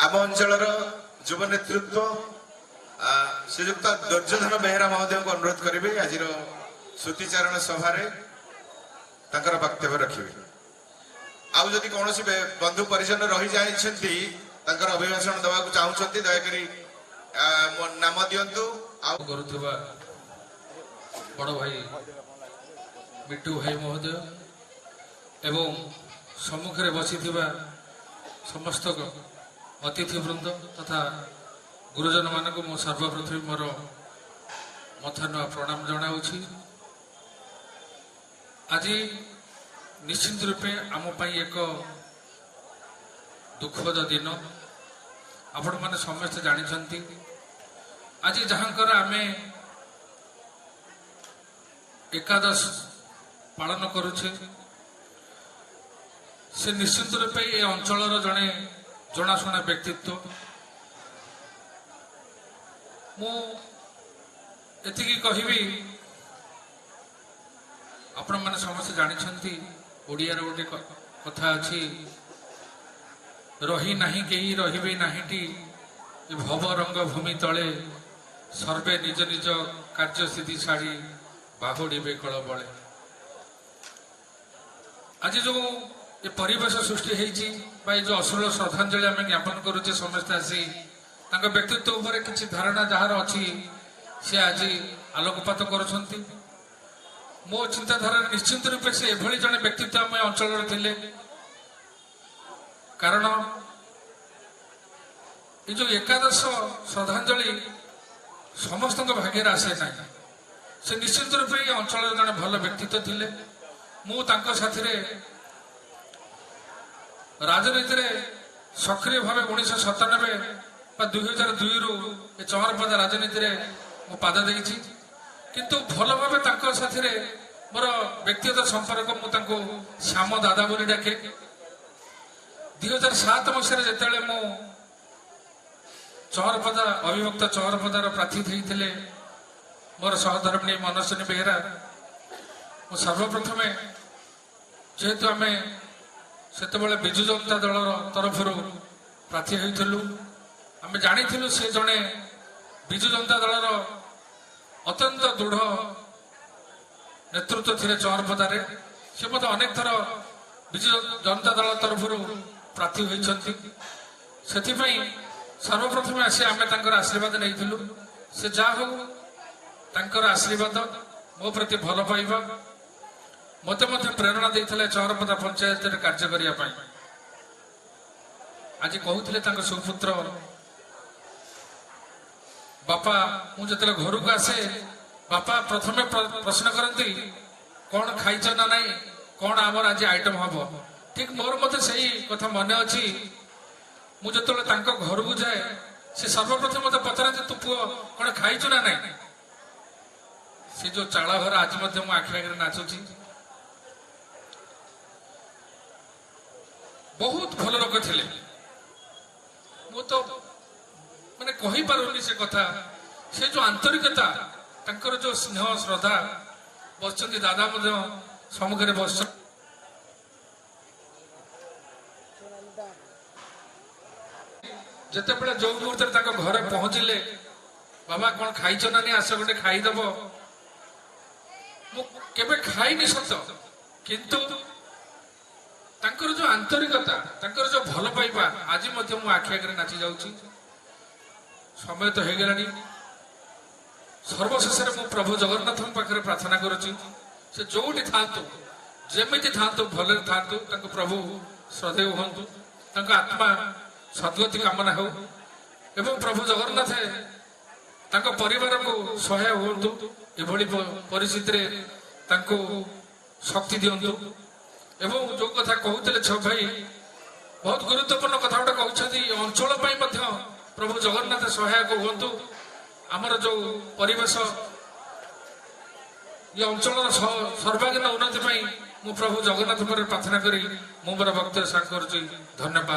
आम अंचल युव नेतृत्व श्रीजुक्त दुर्योधन बेहेरा महोदय को अनुरोध करेंगे आज श्रुतिचारण सभा वक्तव्य रखिए। आउ जदि कौन बंधु परिजन रही जाइछंती अभिभाषण देवा चाहते दयाकोरी नाम दिंतु। बड़ भाई मिट्टू भाई महोदय एवं सम्मुखें बसी समस्त अतिथि वृंद तथा गुरुजन मान को मो सर्वप्रथम मोर मथा नुआ प्रणाम जनाऊँगी। आज निश्चित रूपे आम एक दुखद दिन आपण मैंने समस्त जानते। आज जहाँकर आम एकादश पालन करुचे से निश्चित रूपे ये अंचल जड़े जनाशुना व्यक्तित्व। मुझे कहबी आपण मैंने समस्त जानते ओडियार गोटे कथा अच्छी रही नहीं कहीं रही नाहीटी भव रंग भूमि तले सर्वे निज निज कार्य सिद्धि छाड़ी बाहुड़े कल बले। आज जो ये परिवेश सृष्टि होती जो अश्लील श्रद्धांजलि आम ज्ञापन करुचे समस्त आसी व्यक्तित्व उपर किसी धारणा जार अच्छी सी आज आलोकपात कर मो चिंताधारा निश्चित रूपे से एभली जड़े व्यक्तित्व आम अंचल थे। कारण ये जो एकादश श्रद्धांजलि समस्त भाग्य आसे ना से निश्चित रूपे ये अंचल जड़े भल व्यक्तित्व थे। मुझे साथी राजनीति सक्रिय भाव 1997 2002 रु चमरपदा राजनीति में पाद देती किंतु भल भाव साथी मोर व्यक्तिगत संपर्क मुझे श्याम दादा बोली डाके। 2007 मसीह जिते मु चमरपदा अविभक्त चमरपदार प्रार्थी थे मोर सहधर्मिणी मनस्विनी बेहेरा सर्वप्रथम जेहेतु आम से विजु जनता दल तरफ प्रार्थी होइथिलु आम जानी से जड़े विजु जनता दल अत्यंत दृढ़ नेतृत्व थे चमरपदारे। से मत अनेक थर विजु जनता दल तरफ प्रार्थी होती सर्वप्रथम आसी आम आशीर्वाद नहीं से जा हो आशीर्वाद मो प्रति भल पाइबा मत प्रेरणा देते चमरपदा पंचायत कार्य करने। आज कहते सुपुत्र बापा मुझे घर को आसे बापा प्रथम प्रश्न करती कौन खाइच ना नहीं कौन आमर आज आइटम हम ठीक मोर मत से कथा मन अच्छी मुझे घर को जाए से सर्वप्रथम मत पचारे तू पुओ कौन खाइचु ना नहीं से जो चाला घर आज मो आखि आगे नाचुची बहुत भल लोक थे। मु तो मैंने कही पारुनी से कथा से जो आंतरिकता तंकर जो स्नेह श्रद्धा बस दादा सम्मुखें बस जिते बड़े जो मुहूर्त घरे पहुंचले बाबा कौन खाइच ना नहीं आस गोटे खाईदेव मुझे खाईनी सत किंतु तांकर जो आंतरिकता तांकर जो भल पाइबा आज मो आखि आगे नाची जाऊँगी। समय तो हो गलानी सर्वशेष मु प्रभु जगन्नाथ पाखे प्रार्थना करुच्ची से जोटी था जमी था भल था प्रभु श्रद्धेय हूँ आत्मा सद्गति कामना हो एवं प्रभु जगन्नाथ परिवार को सहाय हूँ एभली परिस्थिति शक्ति दिंतु एवं जो कथा कहते छ भाई बहुत गुरुत्वपूर्ण कथा गोटे कहते अंचल प्रभु जगन्नाथ सहायक हूँ आमर जो परिवेश ये अंचल सर्वांगीन उन्नति मु प्रभु जगन्नाथ प्रार्थना करी मोर वक्तव्य साक कर धन्यवाद।